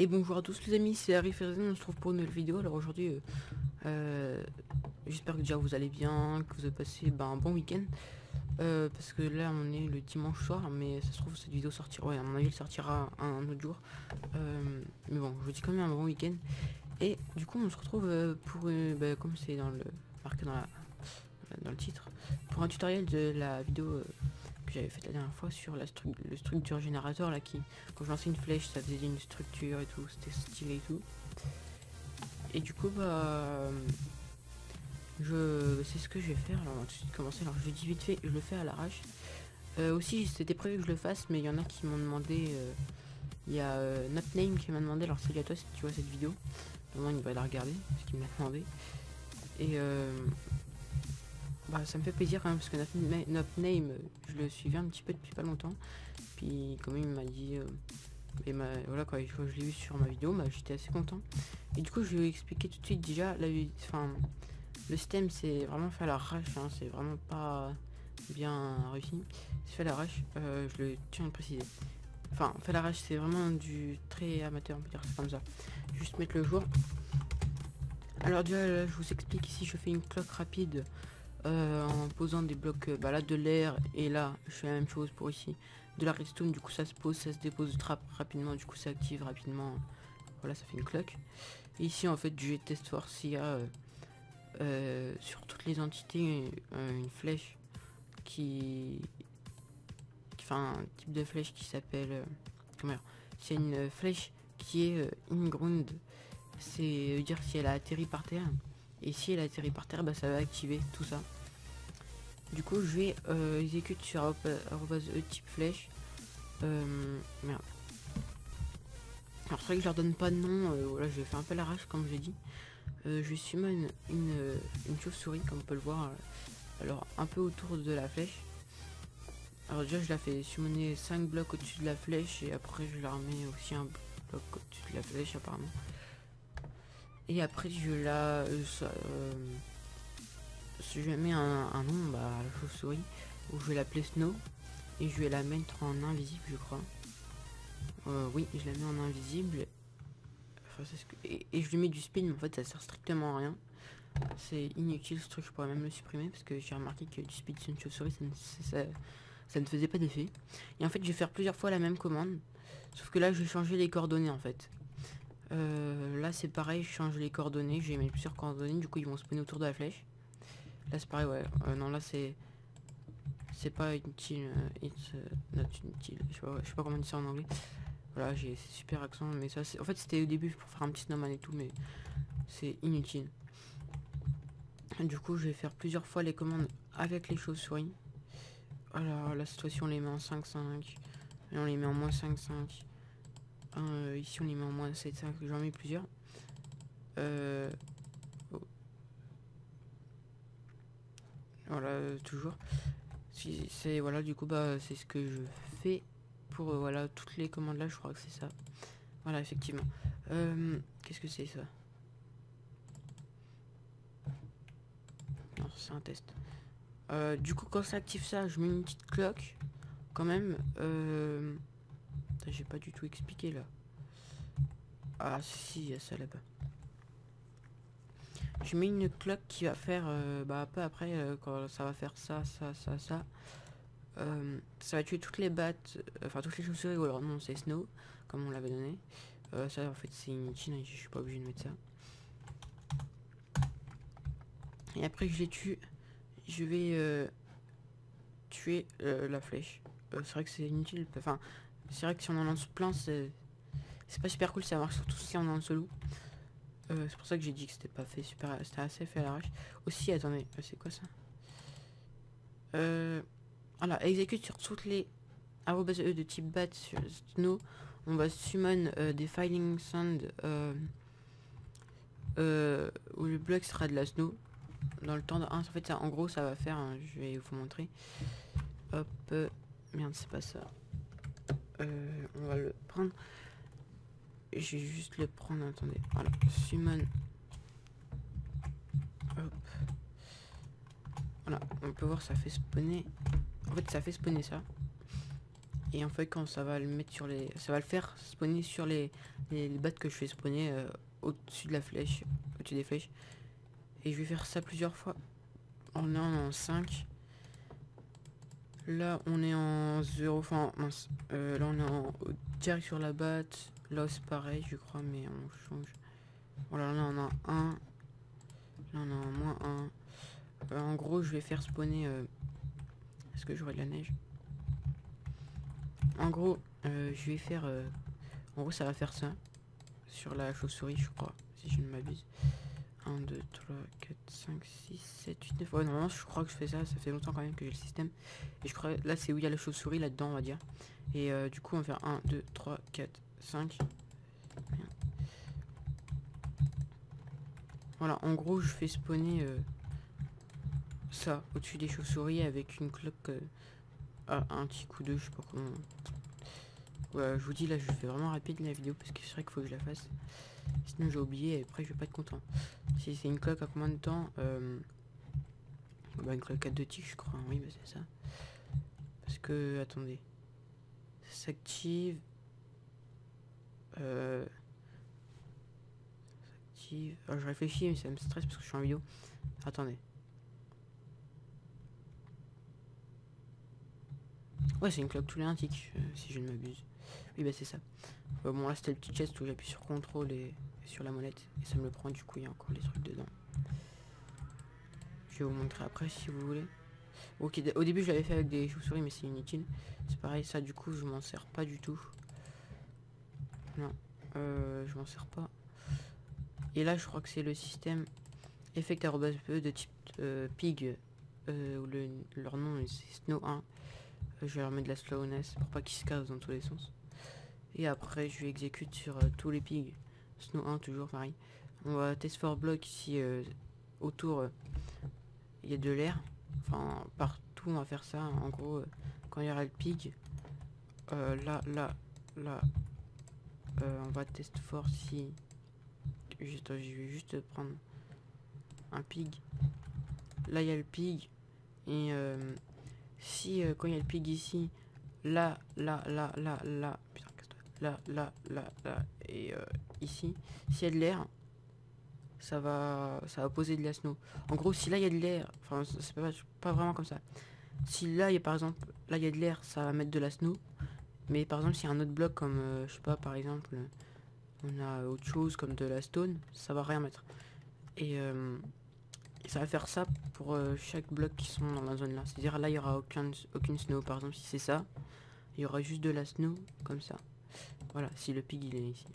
Et bonjour à tous les amis, c'est Harry Ferzen, on se trouve pour une nouvelle vidéo. Alors aujourd'hui, j'espère que déjà vous allez bien, que vous avez passé un bon week-end. Parce que là on est le dimanche soir, mais ça se trouve cette vidéo sortira, ouais à mon avis elle sortira un autre jour. Mais bon, je vous dis quand même un bon week-end. Et du coup on se retrouve pour, comme c'est dans le marqué dans le titre, pour un tutoriel de la vidéo que j'avais faite la dernière fois sur le structure générateur là, qui quand je lançais une flèche ça faisait une structure et tout, c'était stylé et tout. Et du coup c'est ce que je vais faire. Alors on va tout de suite commencer. Alors je dis vite fait, je le fais à l'arrache. Aussi c'était prévu que je le fasse, mais il y en a qui m'ont demandé, il y a Notname qui m'a demandé, alors salut à toi si tu vois cette vidéo, au il va la regarder parce qu'il m'a demandé. Et ça me fait plaisir quand même, parce que Notname je le suivais un petit peu depuis pas longtemps, puis quand même il m'a dit voilà, quand je l'ai vu sur ma vidéo, j'étais assez content. Et du coup je vais vous expliquer tout de suite. Déjà le système c'est vraiment fait à l'arrache, hein, c'est vraiment pas bien réussi, c'est fait à l'arrache, je le tiens à le préciser. Enfin fait à l'arrache, c'est vraiment du très amateur, on peut dire c'est comme ça. Juste mettre le jour. Alors déjà là, je vous explique ici, je fais une cloque rapide en posant des blocs là de l'air, et là je fais la même chose pour ici de la redstone. Du coup ça se pose, ça se dépose rapidement, du coup ça active rapidement, voilà, ça fait une cloque. Et ici en fait du test force, il y a sur toutes les entités une flèche un type de flèche qui s'appelle c'est une flèche qui est inground, c'est dire si elle a atterri par terre, et si elle a atterri par terre, ça va activer tout ça. Du coup je vais exécute sur @e type flèche. Merde. Alors c'est vrai que je leur donne pas de nom, voilà, je vais faire un peu l'arrache comme j'ai dit. Je summon une chauve-souris comme on peut le voir, alors un peu autour de la flèche. Alors déjà je la fais summoner 5 blocs au-dessus de la flèche, et après je la remets aussi un bloc au-dessus de la flèche apparemment. Et après je la je mets un nom à la chauve-souris, où je vais l'appeler Snow, et je vais la mettre en invisible je crois. Oui, je la mets en invisible. Enfin, c'est ce que... et je lui mets du spin, mais en fait ça sert strictement à rien. C'est inutile ce truc, je pourrais même le supprimer, parce que j'ai remarqué que du speed sur une chauve-souris ça ne faisait pas d'effet. Et en fait je vais faire plusieurs fois la même commande, sauf que là je vais changer les coordonnées en fait. Là c'est pareil, je change les coordonnées, je vais mettre plusieurs coordonnées, du coup ils vont spawner autour de la flèche. Là c'est pareil, ouais, non là c'est pas inutile, it's not inutile, je sais pas comment dire ça en anglais. Voilà, j'ai super accent, mais ça c'est en fait c'était au début pour faire un petit snowman et tout, mais c'est inutile. Du coup je vais faire plusieurs fois les commandes avec les chauves-souris. Alors là cette fois-ci on les met en 5-5, là on les met en moins 5-5, ici on les met en moins 7-5, j'en mets plusieurs. Voilà, toujours c'est voilà, du coup c'est ce que je fais pour voilà toutes les commandes là, je crois que c'est ça. Voilà, effectivement. Qu'est-ce que c'est ça? Non, c'est un test. Du coup quand ça active ça, je mets une petite cloque quand même. J'ai pas du tout expliqué là. Ah si, il y a ça là-bas. Je mets une cloque qui va faire un peu après, quand ça va faire ça va tuer toutes les battes, enfin toutes les chauves-souris, ou alors non c'est Snow comme on l'avait donné. Ça en fait c'est inutile, je suis pas obligé de mettre ça. Et après je les tue, je vais tuer la flèche. C'est vrai que c'est inutile, enfin c'est vrai que si on en lance plein c'est pas super cool, ça marche surtout si on est en solo. C'est pour ça que j'ai dit que c'était pas fait super, c'était assez fait à l'arrache. Aussi attendez, c'est quoi ça? Voilà, exécute sur toutes les @e de type bat sur Snow. On va summon des filing sound où le bloc sera de la Snow dans le temps de 1. En fait ça, en gros ça va faire, je vais vous montrer. Hop, merde c'est pas ça. On va le prendre. Je vais juste le prendre, attendez. Voilà, summon. Hop. Voilà, on peut voir ça fait spawner. En fait ça fait spawner ça. Et en fait quand ça va le mettre sur les, ça va le faire spawner sur les les bats que je fais spawner au-dessus de la flèche, au-dessus des flèches. Et je vais faire ça plusieurs fois. On est en 5. Là on est en 0, enfin mince. Là on est en direct sur la batte. Là c'est pareil je crois, mais on change. Voilà, là on a 1. Là on a un moins 1. En gros je vais faire spawner... Est-ce que j'aurai de la neige? En gros je vais faire... En gros ça va faire ça. Sur la chauve-souris je crois, si je ne m'abuse. 1, 2, 3, 4, 5, 6, 7, 8, 9. Ouais, normalement, je crois que je fais ça. Ça fait longtemps quand même que j'ai le système. Et je crois là, c'est où il y a la chauve-souris là-dedans, on va dire. Et du coup, on va faire 1, 2, 3, 4, 5. Voilà, en gros, je fais spawner ça au-dessus des chauves-souris avec une cloque. Un petit coup de, je sais pas comment. Ouais, je vous dis, là, je fais vraiment rapide la vidéo parce que c'est vrai qu'il faut que je la fasse. Sinon, j'ai oublié et après, je vais pas être content. Si c'est une cloque à combien de temps Bah, une cloque à 2 tics, je crois. Oui, bah, c'est ça. Parce que, attendez. Ça s'active. Alors, je réfléchis, mais ça me stresse parce que je suis en vidéo. Attendez. Ouais, c'est une cloque tous les 1 tic, si je ne m'abuse. Oui, bah, c'est ça. Bon, là, c'était le petit chest où j'appuie sur CTRL et sur la molette. Et ça me le prend, du coup, il y a encore les trucs dedans. Je vais vous montrer après si vous voulez. Ok, au début je l'avais fait avec des chauves-souris mais c'est inutile. C'est pareil, ça du coup je m'en sers pas du tout. Non, je m'en sers pas. Et là je crois que c'est le système effect@e de type pig. Où leur nom c'est Snow 1. Je vais leur mettre de la slowness pour pas qu'ils se cassent dans tous les sens. Et après je vais exécute sur tous les pigs. Snow 1 toujours pareil. On va test for block ici autour. Il y a de l'air. Enfin, partout on va faire ça. En gros, quand il y aura le pig, là, on va test for si. Juste, je vais juste prendre un pig. Là, il y a le pig. Et si quand il y a le pig ici, là, putain, là, et ici, s'il y a de l'air, ça va poser de la snow. En gros, si là il y a de l'air, enfin c'est pas vraiment comme ça. Si là il y a par exemple, là il y a de l'air, ça va mettre de la snow. Mais par exemple, s'il y a un autre bloc comme, je sais pas, par exemple, on a autre chose comme de la stone, ça va rien mettre. Et ça va faire ça pour chaque bloc qui sont dans la zone là. C'est-à-dire là il y aura aucune snow. Par exemple, si c'est ça, il y aura juste de la snow comme ça. Voilà, si le pig il est ici.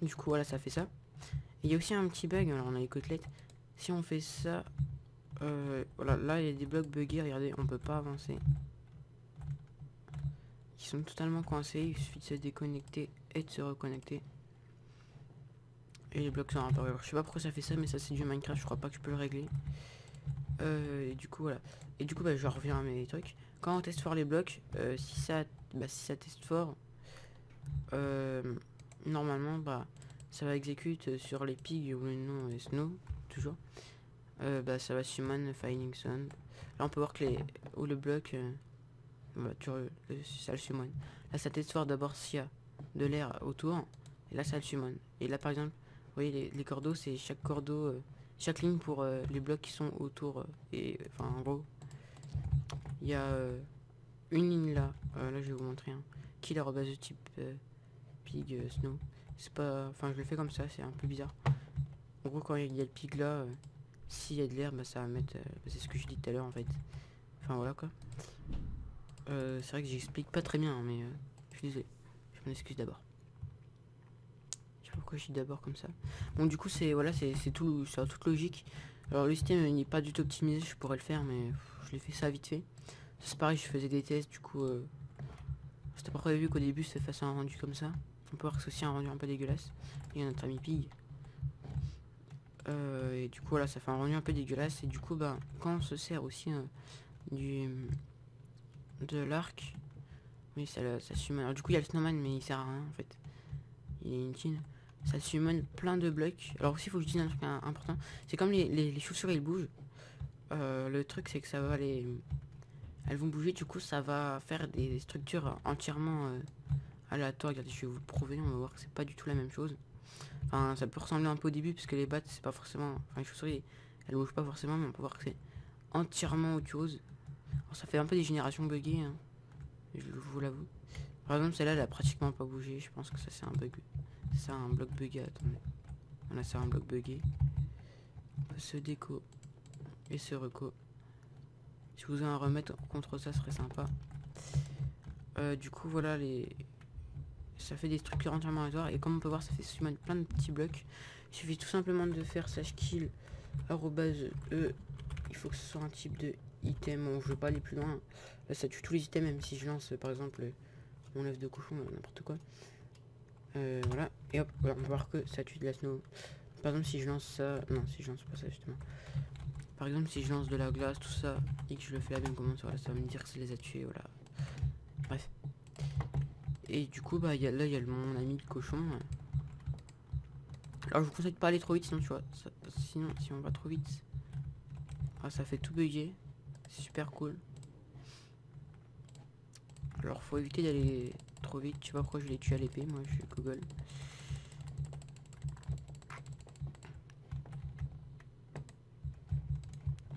Du coup voilà, ça fait ça. Il y a aussi un petit bug, alors on a les côtelettes. Si on fait ça, voilà, là il y a des blocs buggés, regardez, on peut pas avancer. Ils sont totalement coincés, il suffit de se déconnecter et de se reconnecter. Et les blocs sont apparus. Alors, je sais pas pourquoi ça fait ça, mais ça c'est du Minecraft, je crois pas que je peux le régler. Et du coup voilà. Et du coup bah, je reviens à mes trucs. Quand on teste fort les blocs, si ça teste fort, normalement bah ça va exécute sur les pigs où le nom est Snow, toujours. Bah ça va summon Finding Sound. Là on peut voir que le bloc bah, ça le summon. Là ça teste fort d'abord s'il y a de l'air autour. Et là ça le summon. Et là par exemple, vous voyez les cordeaux, c'est chaque cordeau, chaque ligne pour les blocs qui sont autour. Et enfin en gros, il y a une ligne là. Là je vais vous montrer qui est l'arrobase de type pig Snow. C'est pas, enfin je le fais comme ça, c'est un peu bizarre. En gros quand il y a le pig là, s'il y a de l'air, bah ça va mettre, c'est ce que je dis tout à l'heure en fait. Enfin voilà quoi. C'est vrai que j'explique pas très bien, mais je suis désolé. Je m'en excuse d'abord. Je sais pas pourquoi je dis d'abord comme ça. Bon du coup c'est voilà, c'est tout, c'est toute logique. Alors le système il n'est pas du tout optimisé, je pourrais le faire, mais je l'ai fait ça vite fait. C'est pareil, je faisais des tests, du coup c'était pas prévu qu'au début ça fasse un rendu comme ça. On peut voir que c'est aussi un rendu un peu dégueulasse. Il y a notre ami Pig. Et du coup voilà, ça fait un rendu un peu dégueulasse. Et du coup bah quand on se sert aussi de l'arc, oui ça summon. Alors du coup il y a le snowman mais il sert à rien en fait. Il est inutile. Ça summon plein de blocs. Alors aussi il faut que je dise un truc important. C'est comme les chauves-souris ils bougent. Le truc c'est que ça va elles vont bouger, du coup ça va faire des structures entièrement aléatoires. Regardez, je vais vous le prouver, on va voir que c'est pas du tout la même chose. Enfin, ça peut ressembler un peu au début, parce que les battes, c'est pas forcément... Enfin, les chauves-souris, elles bougent pas forcément, mais on peut voir que c'est entièrement autre chose. Alors, ça fait un peu des générations buggées, hein, je vous l'avoue. Par exemple, celle-là, elle a pratiquement pas bougé, je pense que ça c'est un bug. C'est un bloc buggé, attendez. Voilà, c'est un bloc buggé. On peut se déco et se reco. Si vous avez un remède contre ça, ce serait sympa. Du coup, voilà, ça fait des structures entièrement aléatoires. Et comme on peut voir, ça fait plein de petits blocs. Il suffit tout simplement de faire /kill @e. Il faut que ce soit un type de item. Bon, je veux pas aller plus loin. Là, ça tue tous les items, même si je lance par exemple mon œuf de cochon, n'importe quoi. Voilà. Et hop, voilà, on peut voir que ça tue de la snow. Par exemple, si je lance ça. Non, si je lance pas ça, justement. Par exemple, si je lance de la glace, tout ça, et que je le fais la même commande, voilà, ça va me dire que ça les a tués, voilà. Bref. Et du coup, bah, là, il y a mon ami le cochon. Alors, je vous conseille de pas aller trop vite, sinon, tu vois, sinon, si on va trop vite, ça fait tout bugger. C'est super cool. Alors, faut éviter d'aller trop vite. Je sais pas pourquoi je l'ai tué à l'épée, moi, je suis Google.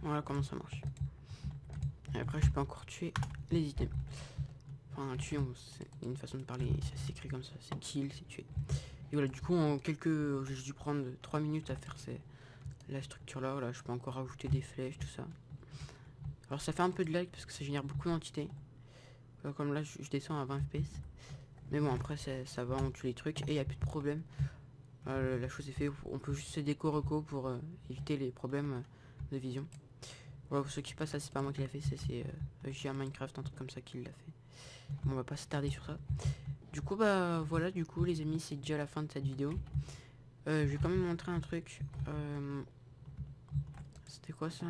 Voilà comment ça marche. Et après, je peux encore tuer les items. Enfin, tuer, c'est une façon de parler, ça s'écrit comme ça. C'est kill, c'est tuer. Et voilà, du coup, en j'ai dû prendre 3 minutes à faire la structure là. Voilà, je peux encore rajouter des flèches, tout ça. Alors, ça fait un peu de lag parce que ça génère beaucoup d'entités. Comme là, je descends à 20 fps. Mais bon, après, ça va, on tue les trucs et il n'y a plus de problème. La chose est faite, on peut juste se déco-reco pour éviter les problèmes de vision. Voilà, pour ceux qui passent, ça c'est pas moi qui l'a fait, c'est JA Minecraft, un truc comme ça qui l'a fait. Bon, on va pas s'attarder sur ça. Du coup, bah voilà, du coup, les amis, c'est déjà la fin de cette vidéo. Je vais quand même montrer un truc. C'était quoi ça?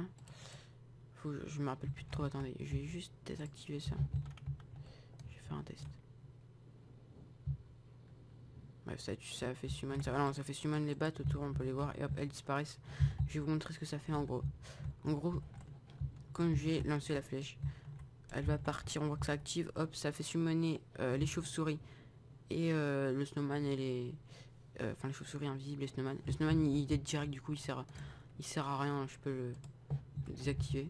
Je me rappelle plus trop, attendez, je vais juste désactiver ça. Je vais faire un test. Bref, ça fait summon, ça fait summon les battes autour, on peut les voir, et hop, elles disparaissent. Je vais vous montrer ce que ça fait en gros. En gros, quand j'ai lancé la flèche, elle va partir, on voit que ça active, hop, ça fait summoner les chauves-souris et le snowman et les... Enfin, les chauves-souris invisibles, les snowman. Le snowman, il est direct, du coup, il sert à rien, je peux le désactiver.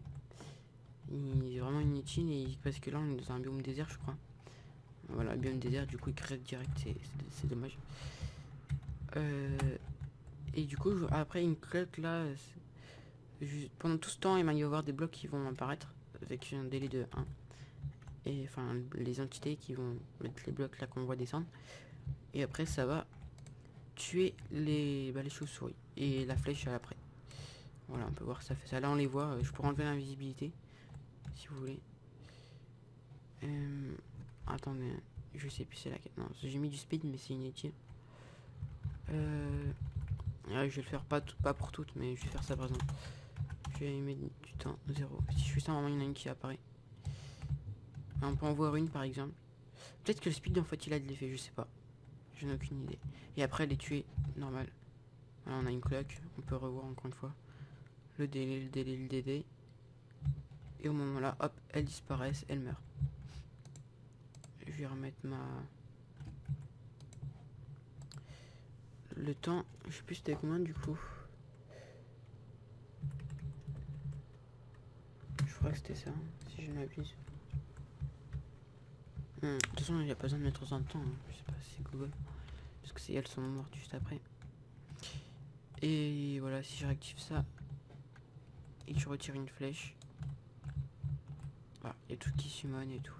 Il est vraiment inutile, parce que là, on est dans un biome désert, je crois. Voilà, biome désert, du coup, il crève direct, c'est dommage. Et du coup, après une cloque là, pendant tout ce temps, il va y avoir des blocs qui vont apparaître avec un délai de 1. Et enfin, les entités qui vont mettre les blocs là qu'on voit descendre. Et après, ça va tuer les chauves-souris. Et la flèche après. Voilà, on peut voir que ça fait ça. Là, on les voit. Je pourrais enlever l'invisibilité si vous voulez. Attendez, je sais plus c'est laquelle. Non, j'ai mis du speed, mais c'est inutile. Ouais, je vais le faire pas pour toutes, mais je vais faire ça par exemple. Je vais mettre du temps 0. Si je fais ça, normalement il y en a une qui apparaît. On peut en voir une par exemple. Peut-être que le speed en fait il a de l'effet, je sais pas. Je n'ai aucune idée. Et après les tuer, normal. Voilà, on a une cloque, on peut revoir encore une fois. Le délai, le délai, le délai. Et au moment là, hop, elles disparaissent, elles meurent. Je vais remettre le temps, je sais plus c'était combien du coup. Je crois que c'était ça, si je ne m'abuse. De toute façon, il n'y a pas besoin de mettre autant de temps, hein. Je sais pas si c'est Google. Parce que elles sont mortes juste après. Et voilà, si je réactive ça et que je retire une flèche, voilà, il y a tout qui summon et tout.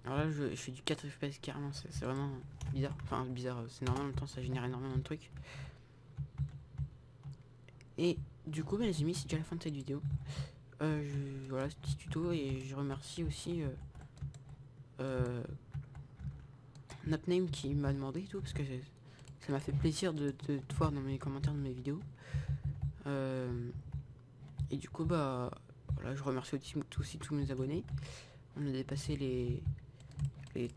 Alors là, je fais du 4 FPS carrément, c'est vraiment bizarre. Enfin, bizarre, c'est normal, en même temps, ça génère énormément de trucs. Et du coup, les amis, c'est déjà la fin de cette vidéo. Voilà, ce petit tuto, et je remercie aussi Napname qui m'a demandé et tout, parce que ça m'a fait plaisir de te voir dans mes commentaires de mes vidéos. Et du coup, bah voilà, je remercie aussi tous mes abonnés. On a dépassé les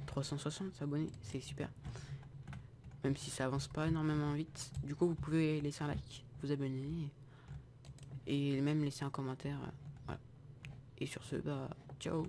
360 abonnés, c'est super. Même si ça avance pas énormément vite. Du coup, vous pouvez laisser un like, vous abonner et même laisser un commentaire. Voilà. Et sur ce, bah, ciao.